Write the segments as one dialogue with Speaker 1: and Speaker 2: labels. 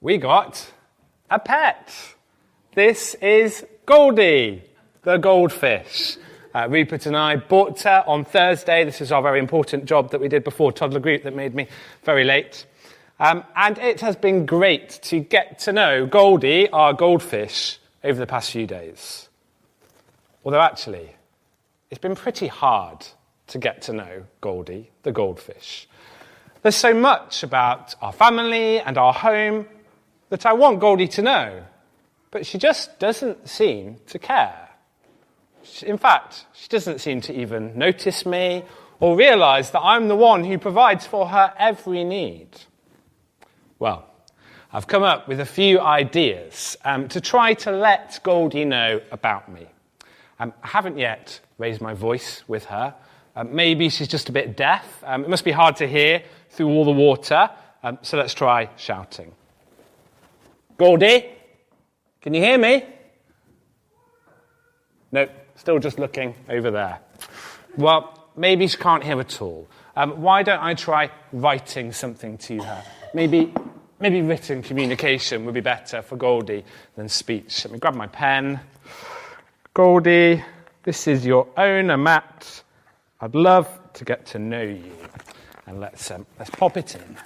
Speaker 1: we got a pet. This is Goldie, the goldfish. Rupert and I bought her on Thursday. This is our very important job that we did before toddler group that made me very late. And it has been great to get to know Goldie, our goldfish, over the past few days. Although actually, it's been pretty hard to get to know Goldie, the goldfish. There's so much about our family and our home that I want Goldie to know, but she just doesn't seem to care. In fact, she doesn't seem to even notice me or realise that I'm the one who provides for her every need. Well, I've come up with a few ideas to try to let Goldie know about me. I haven't yet raised my voice with her. Maybe she's just a bit deaf. It must be hard to hear through all the water, so let's try shouting. Goldie, can you hear me? Nope, still just looking over there. Well, maybe she can't hear at all. Why don't I try writing something to her? Maybe written communication would be better for Goldie than speech. Let me grab my pen. Goldie, this is your owner, Matt. I'd love to get to know you. And let's pop it in.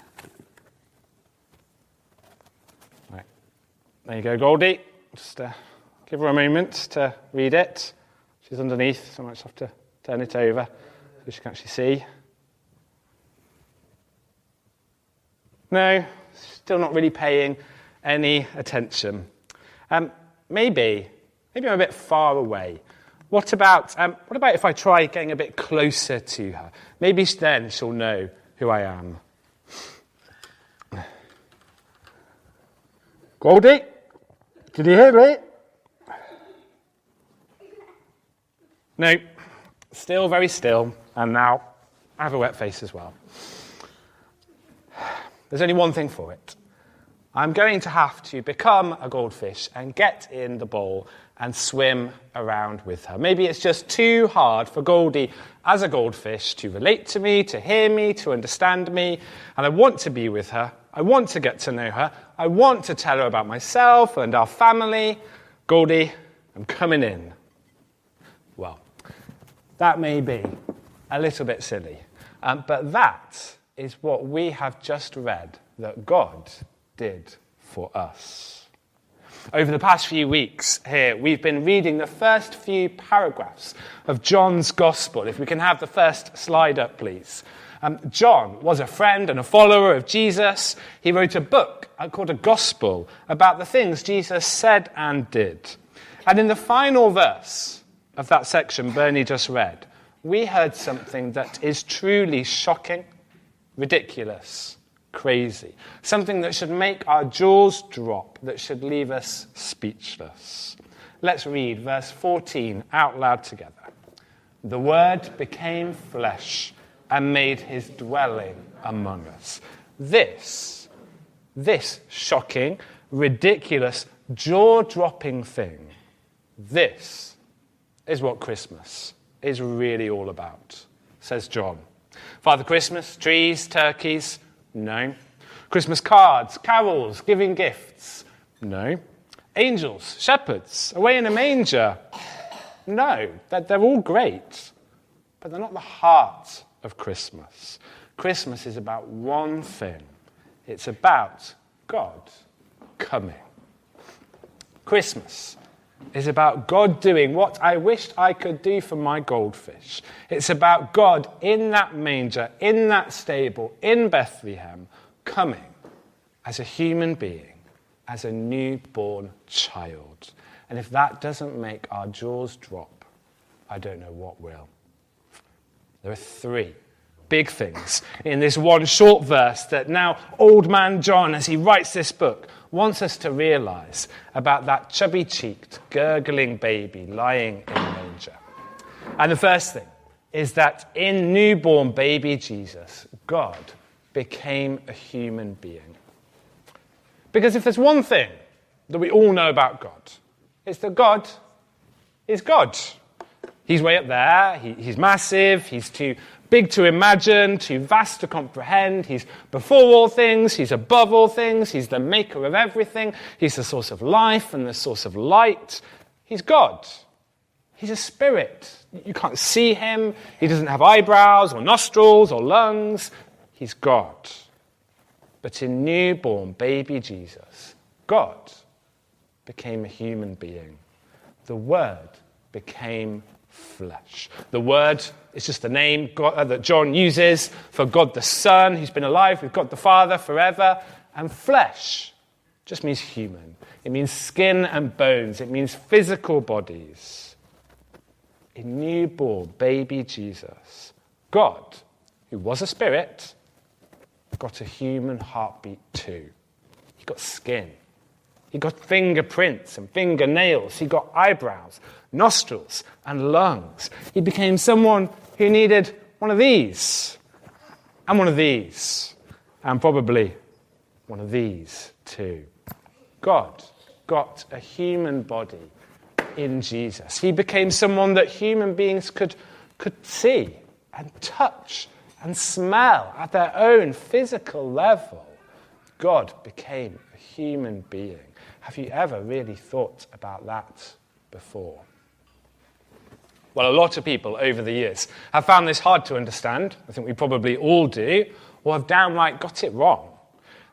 Speaker 1: Right. There you go, Goldie. Just give her a moment to read it. She's underneath, so I might just have to turn it over so she can actually see. No, still not really paying any attention. Maybe I'm a bit far away. What about if I try getting a bit closer to her? Maybe then she'll know who I am. Goldie, did you hear me? No, still very still, and now I have a wet face as well. There's only one thing for it. I'm going to have to become a goldfish and get in the bowl and swim around with her. Maybe it's just too hard for Goldie as a goldfish to relate to me, to hear me, to understand me, and I want to be with her. I want to get to know her. I want to tell her about myself and our family. Goldie, I'm coming in. Well, that may be a little bit silly, but that is what we have just read that God did for us. Over the past few weeks here, we've been reading the first few paragraphs of John's Gospel. If we can have the first slide up, please. John was a friend and a follower of Jesus. He wrote a book called a Gospel about the things Jesus said and did. And in the final verse of that section Bernie just read, we heard something that is truly shocking, ridiculous, crazy. Something that should make our jaws drop, that should leave us speechless. Let's read verse 14 out loud together. The Word became flesh and made his dwelling among us. This shocking, ridiculous, jaw-dropping thing, this is what Christmas is really all about, says John. Father Christmas, trees, turkeys, no. Christmas cards, carols, giving gifts, no. Angels, shepherds, away in a manger, no. They're all great, but they're not the heart of Christmas. Christmas is about one thing. It's about God coming. Christmas is about God doing what I wished I could do for my goldfish. It's about God in that manger, in that stable, in Bethlehem, coming as a human being, as a newborn child. And if that doesn't make our jaws drop, I don't know what will. There are three big things in this one short verse that now old man John, as he writes this book, wants us to realize about that chubby-cheeked, gurgling baby lying in the manger. And the first thing is that in newborn baby Jesus, God became a human being. Because if there's one thing that we all know about God, it's that God is God. He's way up there, he's massive, he's too big to imagine, too vast to comprehend. He's before all things. He's above all things. He's the maker of everything. He's the source of life and the source of light. He's God. He's a spirit. You can't see him. He doesn't have eyebrows or nostrils or lungs. He's God. But in newborn baby Jesus, God became a human being. The Word became flesh. The Word is just the name that John uses for God the Son, who's been alive with God the Father forever. And flesh just means human. It means skin and bones. It means physical bodies. In newborn baby Jesus, God, who was a spirit, got a human heartbeat too. He got skin. He got fingerprints and fingernails. He got eyebrows, nostrils, and lungs. He became someone who needed one of these, and one of these, and probably one of these too. God got a human body in Jesus. He became someone that human beings could see and touch and smell at their own physical level. God became a human being. Have you ever really thought about that before? Well, a lot of people over the years have found this hard to understand. I think we probably all do, or have downright got it wrong.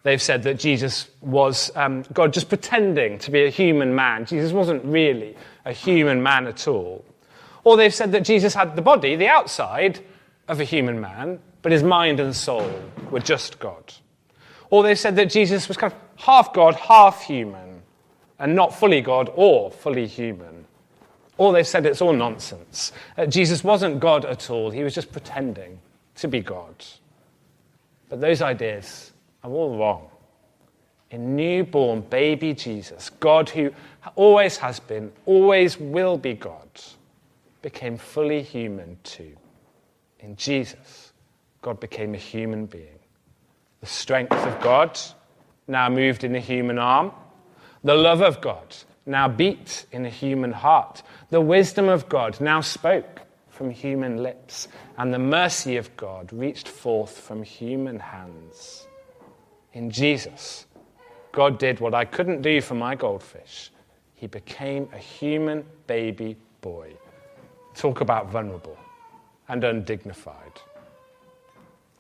Speaker 1: They've said that Jesus was God just pretending to be a human man. Jesus wasn't really a human man at all. Or they've said that Jesus had the body, the outside, of a human man, but his mind and soul were just God. Or they've said that Jesus was kind of half God, half human, and not fully God or fully human. Or they've said it's all nonsense. Jesus wasn't God at all. He was just pretending to be God. But those ideas are all wrong. In newborn baby Jesus, God, who always has been, always will be God, became fully human too. In Jesus, God became a human being. The strength of God now moved in a human arm. The love of God now beat in a human heart. The wisdom of God now spoke from human lips. And the mercy of God reached forth from human hands. In Jesus, God did what I couldn't do for my goldfish. He became a human baby boy. Talk about vulnerable and undignified.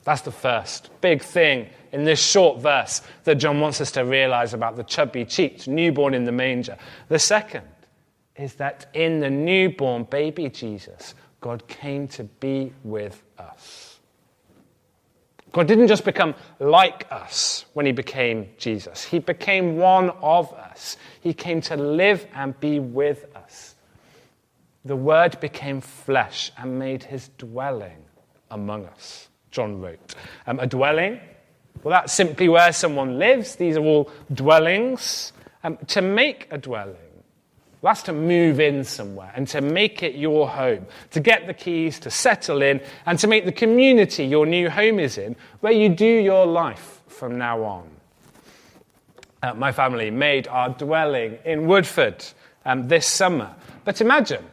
Speaker 1: That's the first big thing in this short verse that John wants us to realize about the chubby-cheeked newborn in the manger. The second is that in the newborn baby Jesus, God came to be with us. God didn't just become like us when he became Jesus. He became one of us. He came to live and be with us. The Word became flesh and made his dwelling among us, John wrote. A dwelling, well, that's simply where someone lives. These are all dwellings. To make a dwelling, well, that's to move in somewhere and to make it your home, to get the keys, to settle in, and to make the community your new home is in, where you do your life from now on. My family made our dwelling in Woodford this summer. But imagine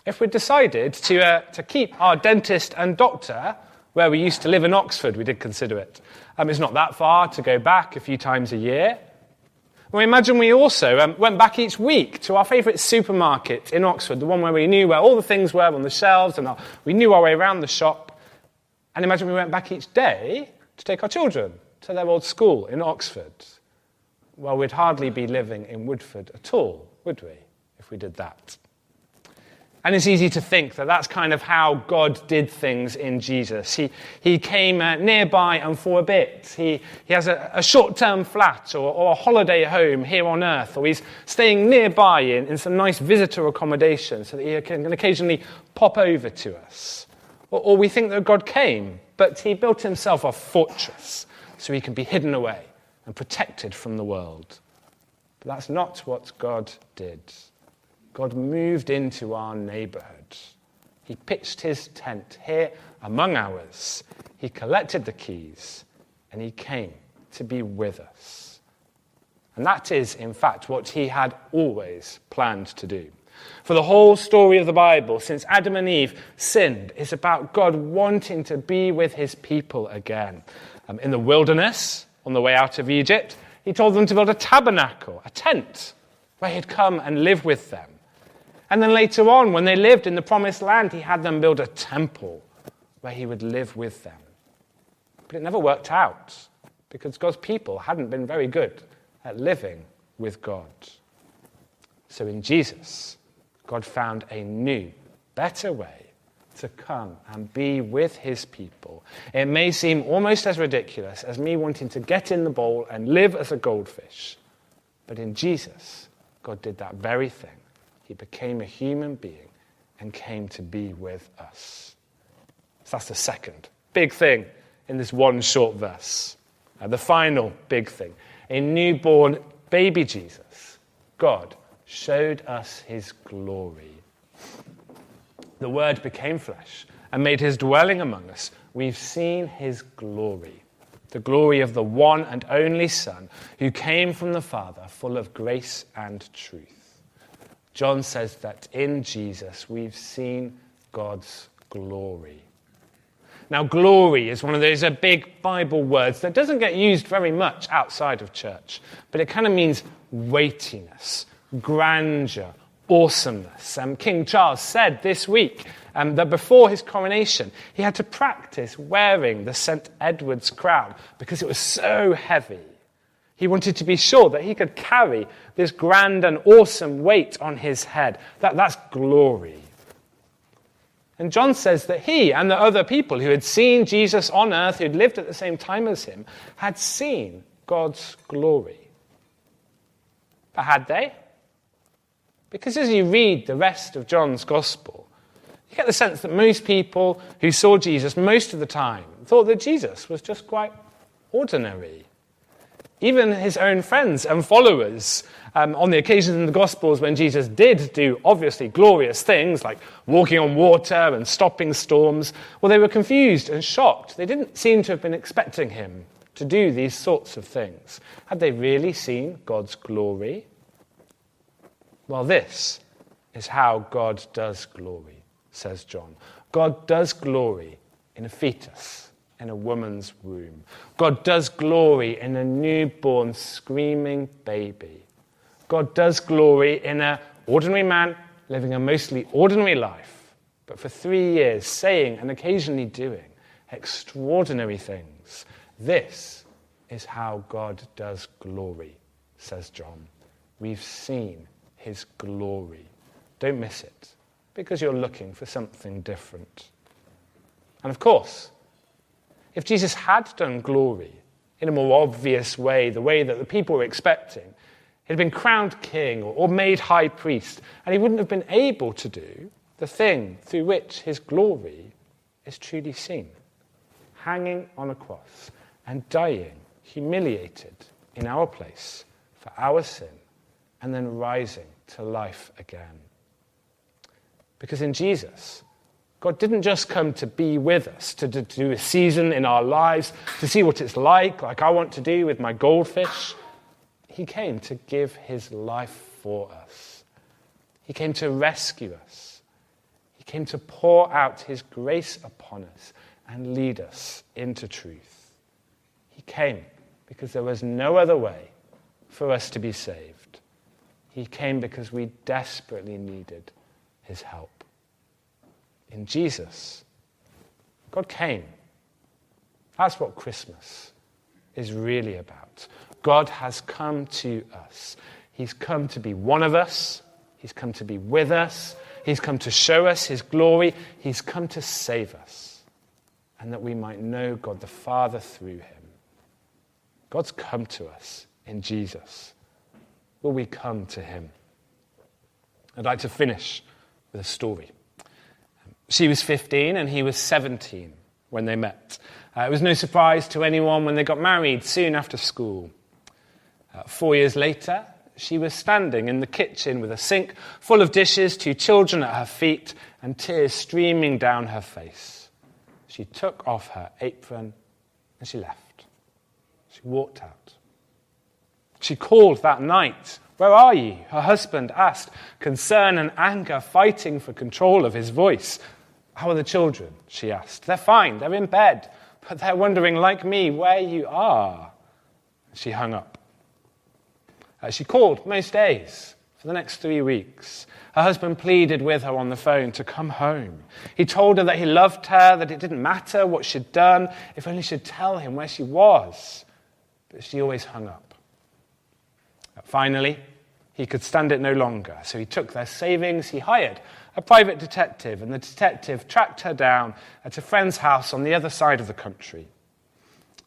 Speaker 1: if we decided to keep our dentist and doctor where we used to live in Oxford. We did consider it. It's not that far to go back a few times a year. Well, imagine we also went back each week to our favourite supermarket in Oxford, the one where we knew where all the things were on the shelves and we knew our way around the shop. And imagine we went back each day to take our children to their old school in Oxford. Well, we'd hardly be living in Woodford at all, would we, if we did that? And it's easy to think that that's kind of how God did things in Jesus. He came nearby and for a bit. He has a short-term flat or a holiday home here on earth, or he's staying nearby in some nice visitor accommodation so that he can occasionally pop over to us. Or we think that God came, but he built himself a fortress so he can be hidden away and protected from the world. But that's not what God did. God moved into our neighbourhood. He pitched his tent here among ours. He collected the keys and he came to be with us. And that is, in fact, what he had always planned to do. For the whole story of the Bible, since Adam and Eve sinned, is about God wanting to be with his people again. In the wilderness, on the way out of Egypt, he told them to build a tabernacle, a tent, where he'd come and live with them. And then later on, when they lived in the promised land, he had them build a temple where he would live with them. But it never worked out because God's people hadn't been very good at living with God. So in Jesus, God found a new, better way to come and be with his people. It may seem almost as ridiculous as me wanting to get in the bowl and live as a goldfish. But in Jesus, God did that very thing. He became a human being and came to be with us. So that's the second big thing in this one short verse. The final big thing. A newborn baby Jesus, God showed us his glory. The Word became flesh and made his dwelling among us. We've seen his glory, the glory of the one and only Son who came from the Father, full of grace and truth. John says that in Jesus we've seen God's glory. Now, glory is one of those big Bible words that doesn't get used very much outside of church, but it kind of means weightiness, grandeur, awesomeness. King Charles said this week that before his coronation, he had to practice wearing the St. Edward's crown because it was so heavy. He wanted to be sure that he could carry this grand and awesome weight on his head. That's glory. And John says that he and the other people who had seen Jesus on earth, who'd lived at the same time as him, had seen God's glory. But had they? Because as you read the rest of John's Gospel, you get the sense that most people who saw Jesus most of the time thought that Jesus was just quite ordinary. Even his own friends and followers, on the occasions in the Gospels when Jesus did do obviously glorious things like walking on water and stopping storms, well, they were confused and shocked. They didn't seem to have been expecting him to do these sorts of things. Had they really seen God's glory? Well, this is how God does glory, says John. God does glory in a fetus, in a woman's womb. God does glory in a newborn, screaming baby. God does glory in an ordinary man living a mostly ordinary life, but for 3 years saying and occasionally doing extraordinary things. This is how God does glory, says John. We've seen his glory. Don't miss it, because you're looking for something different. And of course, if Jesus had done glory in a more obvious way, the way that the people were expecting, he'd been crowned king or made high priest, and he wouldn't have been able to do the thing through which his glory is truly seen. Hanging on a cross and dying, humiliated in our place for our sin, and then rising to life again. Because in Jesus, God didn't just come to be with us, to do a season in our lives, to see what it's like I want to do with my goldfish. He came to give his life for us. He came to rescue us. He came to pour out his grace upon us and lead us into truth. He came because there was no other way for us to be saved. He came because we desperately needed his help. In Jesus, God came. That's what Christmas is really about. God has come to us. He's come to be one of us. He's come to be with us. He's come to show us his glory. He's come to save us, and that we might know God the Father through him. God's come to us in Jesus. Will we come to him? I'd like to finish with a story. She was 15 and he was 17 when they met. It was no surprise to anyone when they got married soon after school. 4 years later, she was standing in the kitchen with a sink full of dishes, 2 children at her feet, and tears streaming down her face. She took off her apron and she left. She walked out. She called that night Where are you?" her husband asked, concern and anger fighting for control of his voice. "How are the children?" she asked. "They're fine, they're in bed, but they're wondering, like me, where you are." She hung up. She called most days for the next 3 weeks. Her husband pleaded with her on the phone to come home. He told her that he loved her, that it didn't matter what she'd done, if only she'd tell him where she was. But she always hung up. Finally, he could stand it no longer, so he took their savings, he hired a private detective, and the detective tracked her down at a friend's house on the other side of the country.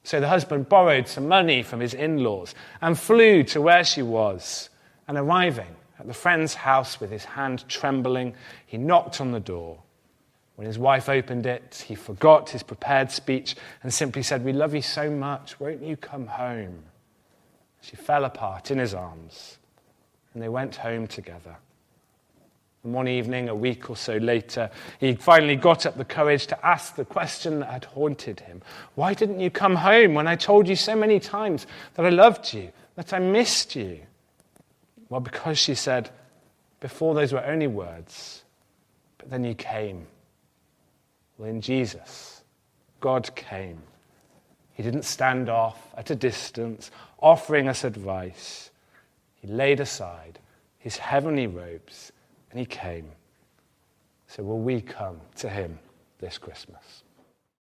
Speaker 1: So the husband borrowed some money from his in-laws and flew to where she was, and arriving at the friend's house with his hand trembling, he knocked on the door. When his wife opened it, he forgot his prepared speech and simply said, "We love you so much, won't you come home?" She fell apart in his arms, and they went home together. And one evening, a week or so later, he finally got up the courage to ask the question that had haunted him. "Why didn't you come home when I told you so many times that I loved you, that I missed you?" "Well, because," she said, "before those were only words, but then you came." Well, in Jesus, God came. He didn't stand off at a distance, offering us advice. He laid aside his heavenly robes and he came. So will we come to him this Christmas?